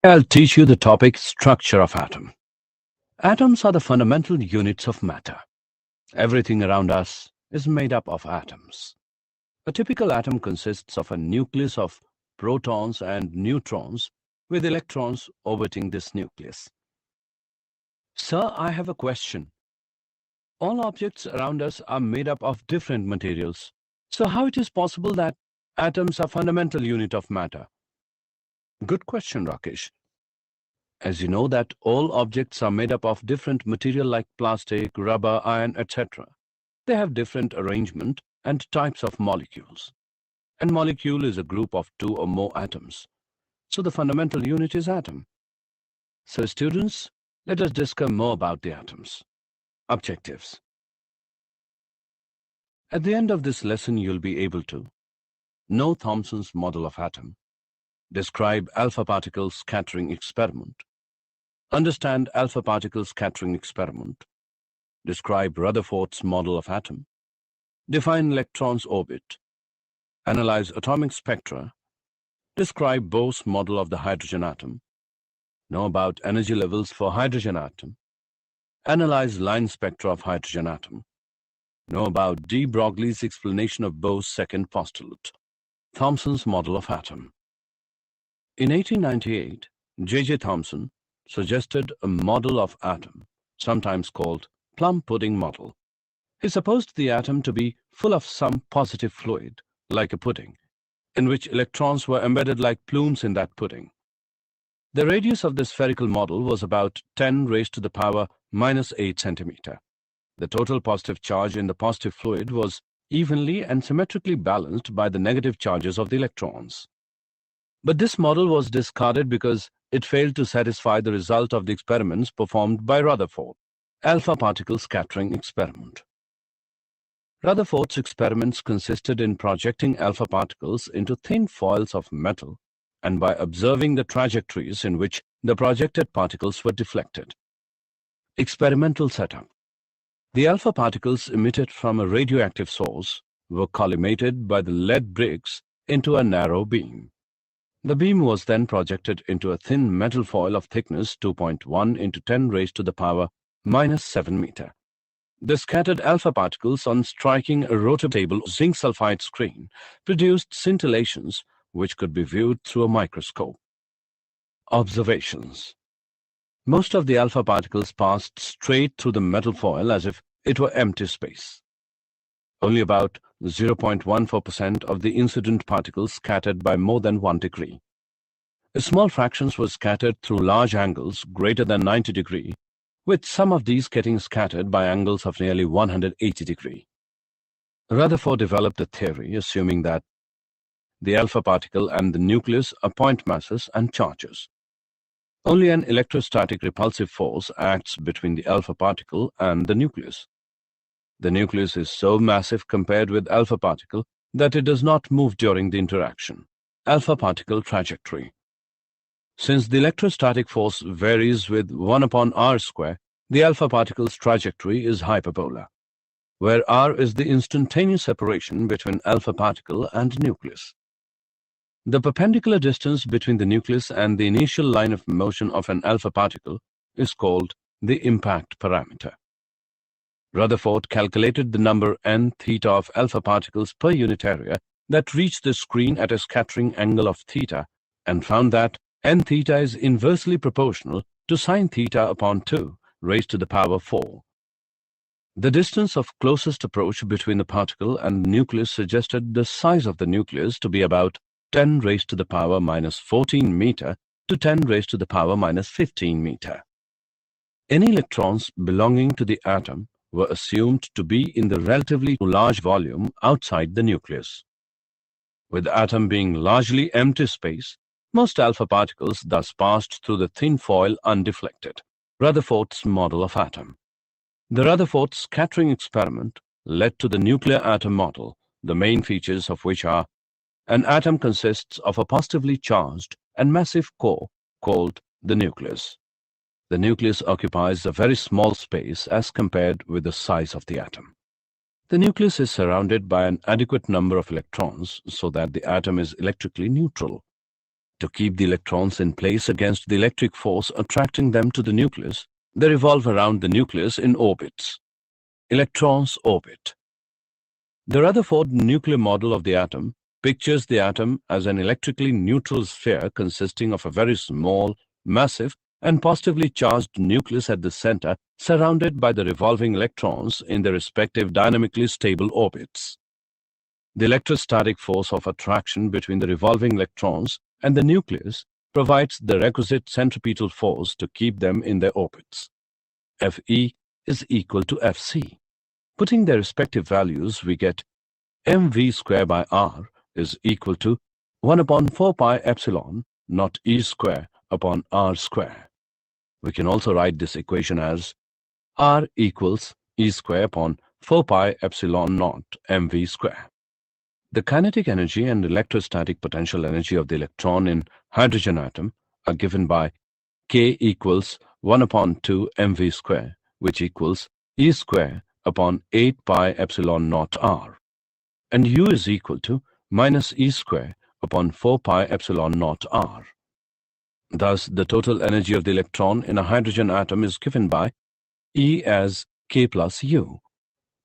I'll teach you the topic structure of atom. Atoms are the fundamental units of matter. Everything around us is made up of atoms. A typical atom consists of a nucleus of protons and neutrons with electrons orbiting this nucleus. Sir, I have a question. All objects around us are made up of different materials. So how it is possible that atoms are fundamental unit of matter? Good question, Rakesh. As you know that all objects are made up of different material like plastic, rubber, iron, etc. They have different arrangement and types of molecules. And molecule is a group of two or more atoms. So the fundamental unit is atom. So students, let us discuss more about the atoms. Objectives. At the end of this lesson, you'll be able to know Thomson's model of atom, describe alpha particle scattering experiment, understand alpha particle scattering experiment, describe Rutherford's model of atom, define electron's orbit, analyze atomic spectra, describe Bohr's model of the hydrogen atom, know about energy levels for hydrogen atom, analyze line spectra of hydrogen atom, know about de Broglie's explanation of Bohr's second postulate, Thomson's model of atom. In 1898, J.J. Thomson suggested a model of atom, sometimes called plum pudding model. He supposed the atom to be full of some positive fluid, like a pudding, in which electrons were embedded like plumes in that pudding. The radius of this spherical model was about 10 raised to the power minus 8 centimeter. The total positive charge in the positive fluid was evenly and symmetrically balanced by the negative charges of the electrons. But this model was discarded because it failed to satisfy the result of the experiments performed by Rutherford, alpha particle scattering experiment. Rutherford's experiments consisted in projecting alpha particles into thin foils of metal and by observing the trajectories in which the projected particles were deflected. Experimental setup. The alpha particles emitted from a radioactive source were collimated by the lead bricks into a narrow beam. The beam was then projected into a thin metal foil of thickness 2.1 into 10 raised to the power minus 7 meter. The scattered alpha particles on striking a rototable zinc sulfide screen produced scintillations which could be viewed through a microscope. Observations. Most of the alpha particles passed straight through the metal foil as if it were empty space. Only about 0.14% of the incident particles scattered by more than 1 degree. Small fractions were scattered through large angles greater than 90 degree, with some of these getting scattered by angles of nearly 180 degree. Rutherford developed a theory assuming that the alpha particle and the nucleus are point masses and charges. Only an electrostatic repulsive force acts between the alpha particle and the nucleus. The nucleus is so massive compared with alpha particle that it does not move during the interaction. Alpha particle trajectory. Since the electrostatic force varies with 1 upon r square, the alpha particle's trajectory is hyperbola, where r is the instantaneous separation between alpha particle and nucleus. The perpendicular distance between the nucleus and the initial line of motion of an alpha particle is called the impact parameter. Rutherford calculated the number n theta of alpha particles per unit area that reach the screen at a scattering angle of theta and found that n theta is inversely proportional to sine theta upon 2 raised to the power 4. The distance of closest approach between the particle and the nucleus suggested the size of the nucleus to be about 10 raised to the power minus 14 meter to 10 raised to the power minus 15 meter. Any electrons belonging to the atom were assumed to be in the relatively large volume outside the nucleus. With the atom being largely empty space, most alpha particles thus passed through the thin foil undeflected. Rutherford's model of atom. The Rutherford scattering experiment led to the nuclear atom model, the main features of which are: an atom consists of a positively charged and massive core called the nucleus. The nucleus occupies a very small space as compared with the size of the atom. The nucleus is surrounded by an adequate number of electrons so that the atom is electrically neutral. To keep the electrons in place against the electric force attracting them to the nucleus, they revolve around the nucleus in orbits. Electrons orbit. The Rutherford nuclear model of the atom pictures the atom as an electrically neutral sphere consisting of a very small, massive, and positively charged nucleus at the center, surrounded by the revolving electrons in their respective dynamically stable orbits. The electrostatic force of attraction between the revolving electrons and the nucleus provides the requisite centripetal force to keep them in their orbits. Fe is equal to Fc. Putting their respective values, we get mv square by r is equal to 1 upon 4 pi epsilon naught E square upon r square. We can also write this equation as r equals E square upon 4 pi epsilon naught mv square. The kinetic energy and electrostatic potential energy of the electron in hydrogen atom are given by K equals 1 upon 2 mv square, which equals E square upon 8 pi epsilon naught r, and U is equal to minus E square upon 4 pi epsilon naught r. Thus, the total energy of the electron in a hydrogen atom is given by E as K plus U,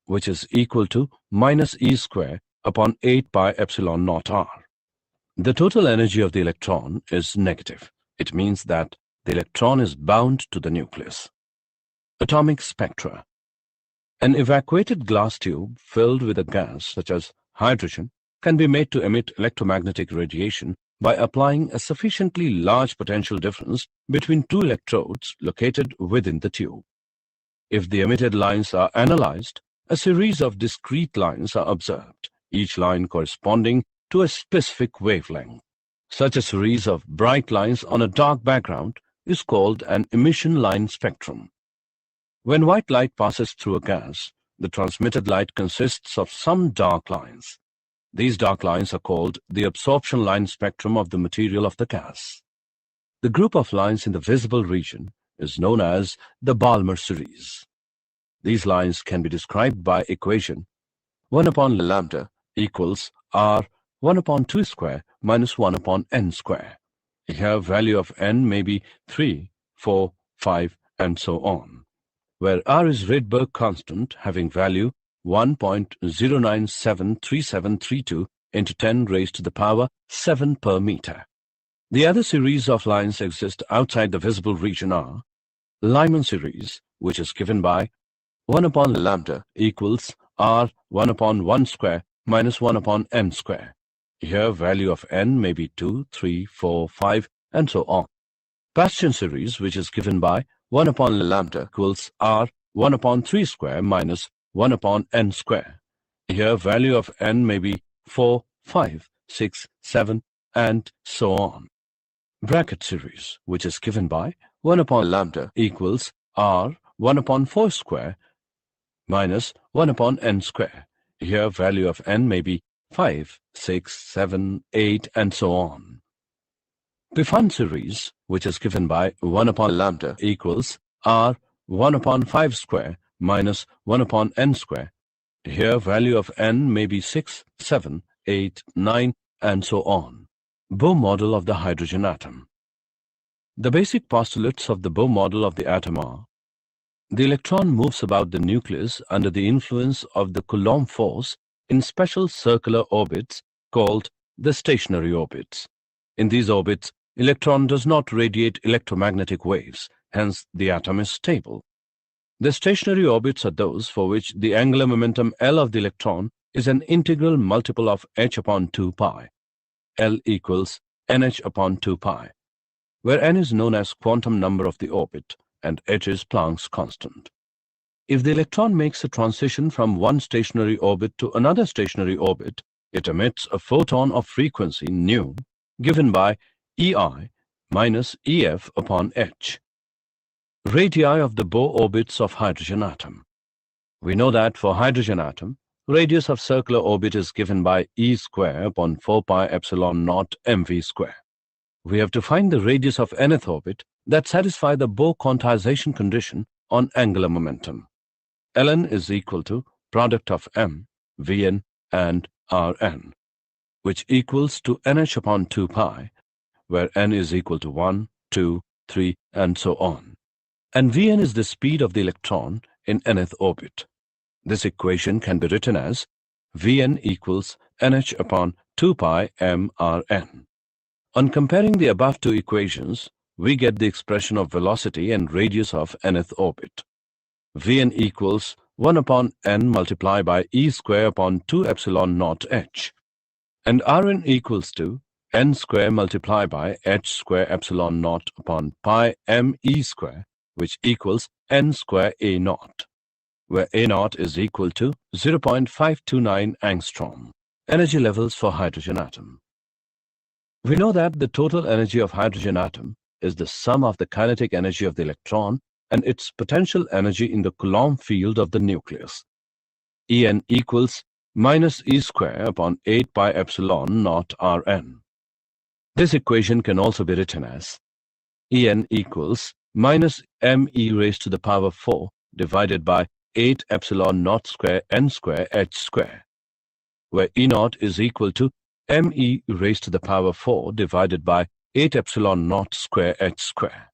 which is equal to minus E square upon 8 pi epsilon naught r. The total energy of the electron is negative. It means that the electron is bound to the nucleus. Atomic spectra. An evacuated glass tube filled with a gas such as hydrogen can be made to emit electromagnetic radiation by applying a sufficiently large potential difference between two electrodes located within the tube. If the emitted lines are analyzed, a series of discrete lines are observed, each line corresponding to a specific wavelength. Such a series of bright lines on a dark background is called an emission line spectrum. When white light passes through a gas, the transmitted light consists of some dark lines. These dark lines are called the absorption line spectrum of the material of the gas. The group of lines in the visible region is known as the Balmer series. These lines can be described by equation 1 upon lambda equals r 1 upon 2 square minus 1 upon n square. Here value of n may be 3, 4, 5, and so on, where r is Rydberg constant having value 1.0973732 into 10 raised to the power 7 per meter. The other series of lines exist outside the visible region are Lyman series, which is given by 1 upon lambda equals r 1 upon 1 square minus 1 upon n square. Here value of n may be 2, 3, 4, 5, and so on. Bastian series, which is given by 1 upon lambda equals r 1 upon 3 square minus 1 upon n square. Here value of n may be 4, 5, 6, 7, and so on. Bracket series, which is given by 1 upon lambda equals r 1 upon 4 square minus 1 upon n square. Here value of n may be 5, 6, 7, 8, and so on. Pfund series, which is given by 1 upon lambda equals r 1 upon 5 square minus 1 upon n square. Here value of n may be 6, 7, 8, 9, and so on. Bohr model of the hydrogen atom. The basic postulates of the Bohr model of the atom are: the electron moves about the nucleus under the influence of the Coulomb force in special circular orbits called the stationary orbits. In these orbits, electron does not radiate electromagnetic waves, hence the atom is stable. The stationary orbits are those for which the angular momentum L of the electron is an integral multiple of h upon 2 pi. L equals nh upon 2 pi, where n is known as quantum number of the orbit and h is Planck's constant. If the electron makes a transition from one stationary orbit to another stationary orbit, it emits a photon of frequency nu, given by EI minus EF upon h. Radii of the Bohr orbits of hydrogen atom. We know that for hydrogen atom, radius of circular orbit is given by E square upon 4 pi epsilon naught mv square. We have to find the radius of nth orbit that satisfy the Bohr quantization condition on angular momentum. Ln is equal to product of m, Vn, and Rn, which equals to nh upon 2 pi, where n is equal to 1, 2, 3, and so on. And Vn is the speed of the electron in nth orbit. This equation can be written as Vn equals nh upon 2 pi mRn. On comparing the above two equations, we get the expression of velocity and radius of nth orbit. Vn equals 1 upon n multiplied by e square upon 2 epsilon naught h, and Rn equals to n square multiplied by h square epsilon naught upon pi m e square, which equals n square a naught, where a naught is equal to 0.529 angstrom. Energy levels for hydrogen atom. We know that the total energy of hydrogen atom is the sum of the kinetic energy of the electron and its potential energy in the Coulomb field of the nucleus. En equals minus e square upon 8 pi epsilon naught Rn. This equation can also be written as En equals minus me raised to the power 4 divided by 8 epsilon naught square n square h square, where E naught is equal to me raised to the power 4 divided by 8 epsilon naught square h square.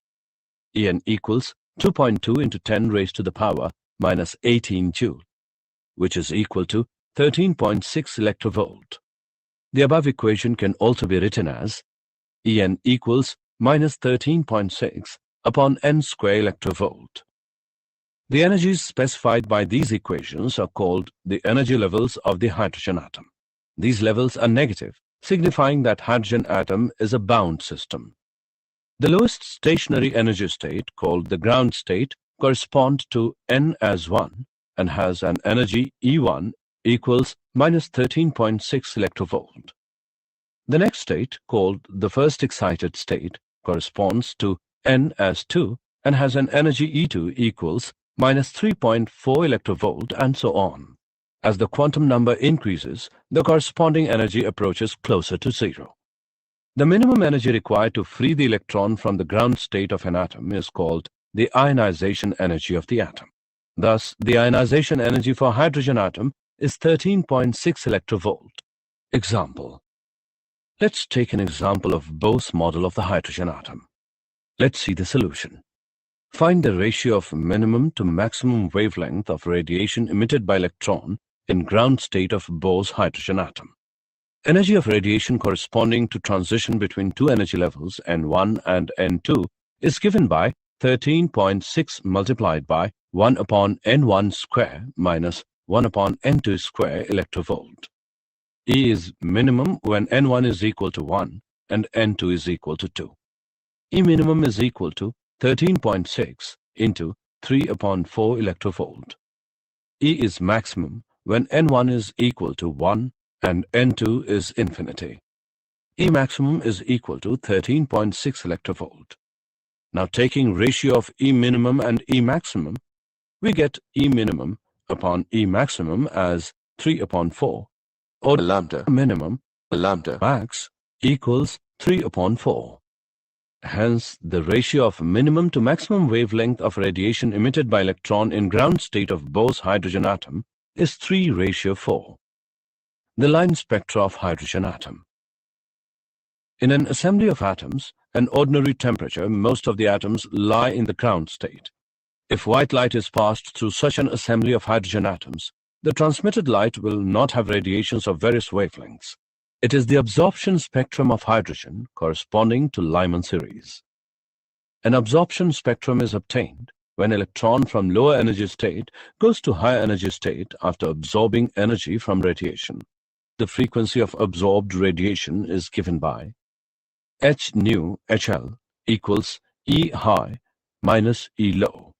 En equals 2.2 into 10 raised to the power minus 18 joule, which is equal to 13.6 electrovolt. The above equation can also be written as En equals minus 13.6 upon n square electrovolt. The energies specified by these equations are called the energy levels of the hydrogen atom. These levels are negative, signifying that hydrogen atom is a bound system. The lowest stationary energy state, called the ground state, corresponds to n as 1 and has an energy E1 equals minus 13.6 electrovolt. The next state, called the first excited state, corresponds to n as 2 and has an energy E2 equals minus 3.4 electrovolt, and so on. As the quantum number increases, the corresponding energy approaches closer to zero. The minimum energy required to free the electron from the ground state of an atom is called the ionization energy of the atom. Thus, the ionization energy for hydrogen atom is 13.6 electrovolt. Example. Let's take an example of Bohr's model of the hydrogen atom. Let's see the solution. Find the ratio of minimum to maximum wavelength of radiation emitted by electron in ground state of Bohr's hydrogen atom. Energy of radiation corresponding to transition between two energy levels N1 and N2 is given by 13.6 multiplied by 1 upon N1 square minus 1 upon N2 square electrovolt. E is minimum when N1 is equal to 1 and N2 is equal to 2. E minimum is equal to 13.6 into 3 upon 4 electrovolt. E is maximum when N1 is equal to 1 and N2 is infinity. E maximum is equal to 13.6 electrovolt. Now, taking ratio of E minimum and E maximum, we get E minimum upon E maximum as 3 upon 4, or lambda minimum lambda max equals 3 upon 4. Hence, the ratio of minimum to maximum wavelength of radiation emitted by electron in ground state of Bohr's hydrogen atom is 3:4. The line spectra of hydrogen atom. In an assembly of atoms, an ordinary temperature, most of the atoms lie in the ground state. If white light is passed through such an assembly of hydrogen atoms, the transmitted light will not have radiations of various wavelengths. It is the absorption spectrum of hydrogen corresponding to Lyman series. An absorption spectrum is obtained when electron from lower energy state goes to higher energy state after absorbing energy from radiation. The frequency of absorbed radiation is given by h nu HL equals E high minus E low.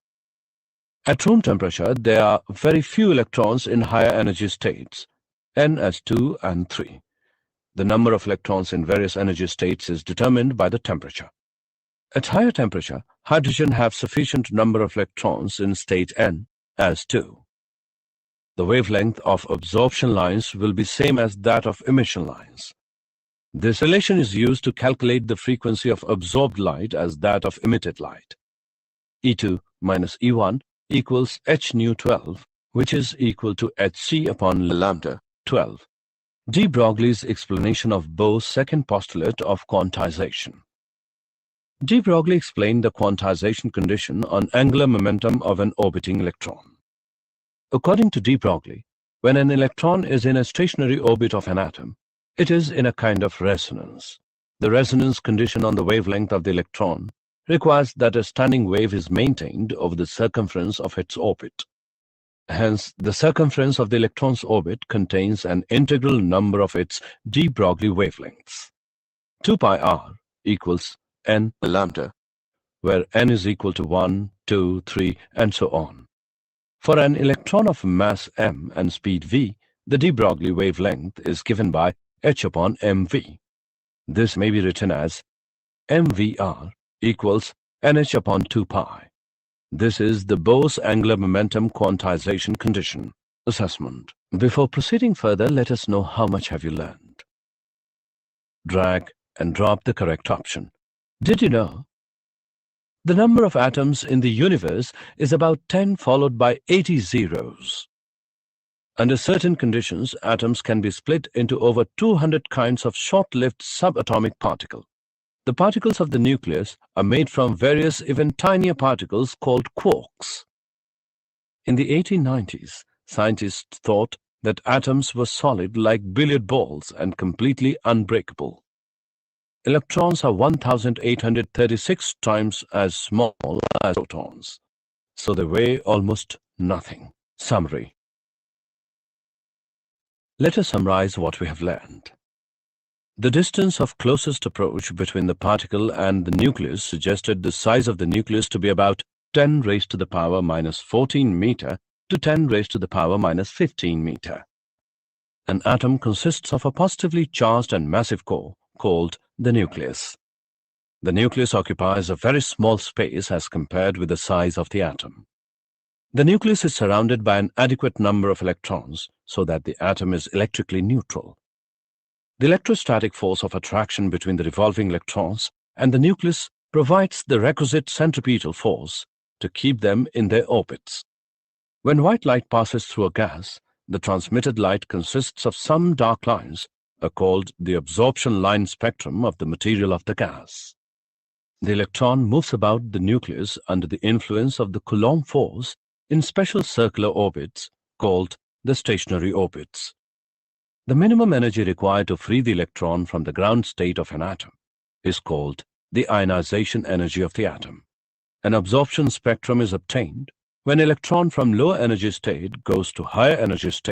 At room temperature, there are very few electrons in higher energy states, n as 2 and 3. The number of electrons in various energy states is determined by the temperature. At higher temperature, hydrogen have sufficient number of electrons in state n as 2. The wavelength of absorption lines will be same as that of emission lines. This relation is used to calculate the frequency of absorbed light as that of emitted light. E2 minus E1 equals h nu 12, which is equal to hc upon lambda 12. de Broglie's explanation of Bohr's second postulate of quantization. De Broglie explained the quantization condition on angular momentum of an orbiting electron. According to de Broglie, when an electron is in a stationary orbit of an atom, it is in a kind of resonance. The resonance condition on the wavelength of the electron requires that a standing wave is maintained over the circumference of its orbit. Hence, the circumference of the electron's orbit contains an integral number of its de Broglie wavelengths. 2 pi r equals n lambda, where n is equal to 1, 2, 3, and so on. For an electron of mass m and speed v, the de Broglie wavelength is given by h upon mv. This may be written as mvr equals nh upon 2 pi. This is the Bohr's angular momentum quantization condition. Assessment. Before proceeding further, let us know how much have you learned. Drag and drop the correct option. Did you know? The number of atoms in the universe is about 10 followed by 80 zeros. Under certain conditions, atoms can be split into over 200 kinds of short-lived subatomic particles. The particles of the nucleus are made from various even tinier particles called quarks. In the 1890s, scientists thought that atoms were solid like billiard balls and completely unbreakable. Electrons are 1,836 times as small as protons, so they weigh almost nothing. Summary. Let us summarize what we have learned. The distance of closest approach between the particle and the nucleus suggested the size of the nucleus to be about 10 raised to the power minus 14 meter to 10 raised to the power minus 15 meter. An atom consists of a positively charged and massive core called the nucleus. The nucleus occupies a very small space as compared with the size of the atom. The nucleus is surrounded by an adequate number of electrons so that the atom is electrically neutral. The electrostatic force of attraction between the revolving electrons and the nucleus provides the requisite centripetal force to keep them in their orbits. When white light passes through a gas, the transmitted light consists of some dark lines called the absorption line spectrum of the material of the gas. The electron moves about the nucleus under the influence of the Coulomb force in special circular orbits called the stationary orbits. The minimum energy required to free the electron from the ground state of an atom is called the ionization energy of the atom. An absorption spectrum is obtained when electron from lower energy state goes to higher energy state